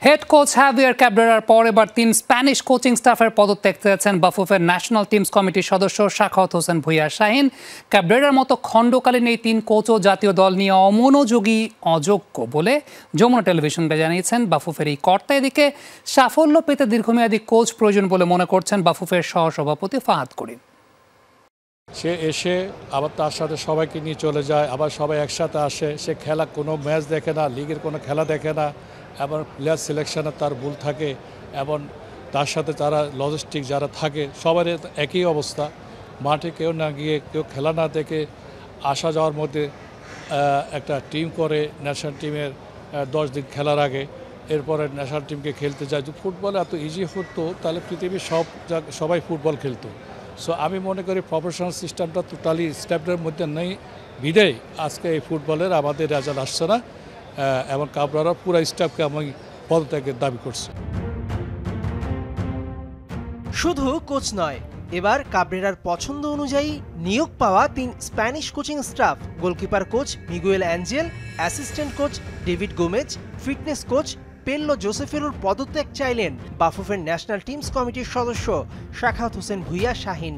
Head coach heavier ক্যাব্রেরার পর এবার ৩ Spanish coaching স্টাফের পদত্যাগ চেয়েছেন বাফুফের ন্যাশনাল টিমস কমিটির সদস্য সাখাওয়াত হোসেন ভূঁইয়া শাহীন। ক্যাব্রেরার মতো খণ্ডকালীন এই ৩ কোচও জাতীয় দল নিয়ে অমনোযোগী, অযোগ্য বলে যমুনা টেলিভিশনকে জানিয়েছেন বাফুফের এই কর্তা। এদিকে সাফল্য পেতে দীর্ঘমেয়াদী কোচ প্রয়োজন বলে মনে করছেন বাফুফের সহসভাপতি ফাহাদ করিম। সে এসে আবার তার সাথে সবাইকে নিয়ে চলে যায়, আবার সবাই একসাথে আসে। সে খেলা কোনো ম্যাচ দেখে না, লিগের কোনো খেলা দেখে না, এবং প্লেয়ার সিলেকশনে তার ভুল থাকে, এবং তার সাথে যারা লজিস্টিক যারা থাকে সবার একই অবস্থা। মাঠে কেউ না গিয়ে, কেউ খেলা না দেখে আসা যাওয়ার মধ্যে একটা টিম করে ন্যাশনাল টিমের 10 দিন খেলার আগে, এরপরে ন্যাশনাল টিমকে খেলতে যায়। যদি ফুটবল এত ইজি হতো তাহলে পৃথিবীর সবাই ফুটবল খেলতো। সো আমি মনে করি প্রফেশনাল সিস্টেমটা টোটালি স্টেপের মধ্যে নেই, বিদেয় আজকে এই ফুটবলের আমাদের রেজাল্ট আসছে না, এবং কাবরারা পুরো স্টাফকে আমি পদত্যাগের দাবি করছি। শুধু কোচ নয়, এবার কাবরেরার পছন্দ অনুযায়ী নিয়োগ পাওয়া 3 Spanish coaching staff, goalkeeper coach Miguel Angel, assistant coach David Gomez, fitness coach Pello জোসেফেরুর পদত্যাগ চাইলেন বাফুফের ন্যাশনাল টিমস কমিটির সদস্য সাখাওয়াত হোসেন ভূঁইয়া শাহীন।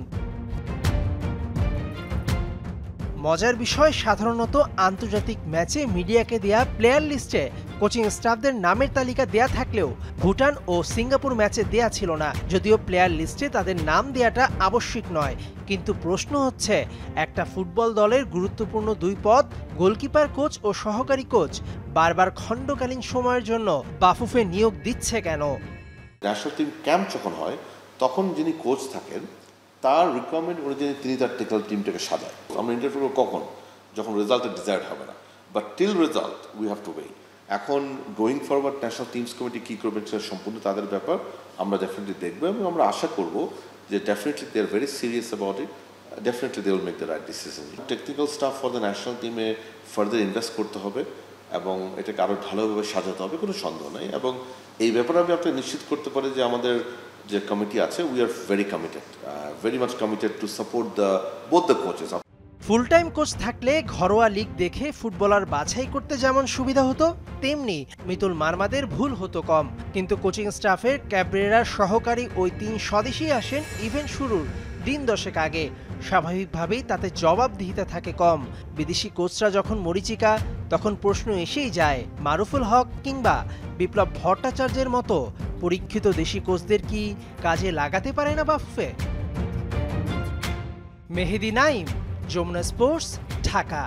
মজার বিষয়, সাধারণত আন্তর্জাতিক ম্যাচে মিডিয়াকে দেয়া প্লেয়ার লিস্টে কোচিং স্টাফদের নামের তালিকা দেয়া থাকলেও ভুটান ও সিঙ্গাপুর ম্যাচে দেয়া ছিল না। যদিও প্লেয়ার লিস্টে তাদের নাম দেয়াটা আবশ্যিক নয়, কিন্তু প্রশ্ন হচ্ছে একটা ফুটবল দলের গুরুত্বপূর্ণ 2 পদ, গোলকিপার কোচ ও সহকারী কোচ, বারবার খণ্ডকালীন সময়ের জন্য বাফুফে নিয়োগ দিচ্ছে কেন? ন্যাশনাল টিম ক্যাম্প যখন হয় তখন যিনি কোচ থাকেন তার রিকোয়ারমেন্ট অনুযায়ী তিনি তার টেকনিক্যাল টিমটাকে সাজায়। আমরা ইন্টারভিউ কখন, যখন রেজাল্টের ডিজায়ার্ড হবে না, but till result we have to wait. এখন going forward national teams committee কী করবেন সেটা সম্পূর্ণ তাদের ব্যাপার, আমরা ডেফিনেটলি দেখবো, এবং আমরা আশা করব যে definitely they are very serious about it, definitely they will make the right decision. Technical staff for the national টিমে ফার্দার ইনভেস্ট করতে হবে এবং এটাকে আরও ভালোভাবে সাজাতে হবে, কোনো সন্দেহ নেই। এবং এই ব্যাপারে আমি আপনাকে নিশ্চিত করতে পারি যে আমাদের যে কমিটি আছে, we are very committed, very much committed to support both the coaches. Full time coach থাকলে ঘরোয়া লিগ দেখে ফুটবলার বাছাই করতে যেমন সুবিধা হতো, তেমনি মিতুল মারমাদের ভুল হতো কম। কিন্তু কোচিং স্টাফের ক্যাব্রেরার সহকারী ওই 3 স্বদেশী আসেন ইভেন্ট শুরুর দিন 10 আগে। স্বাভাবিকভাবেই তাতে জবাবদিহিতা থাকে কম। বিদেশি কোচরা যখন মরিচিকা, তখন প্রশ্ন এসেই যায় মারুফুল হক কিংবা বিপ্লব ভট্টাচার্যের মতো পরীক্ষিত দেশি কোচদের কি কাজে লাগাতে পারে না বাফুফে? মেহেদি নাইম, যমুনা স্পোর্টস, ঢাকা।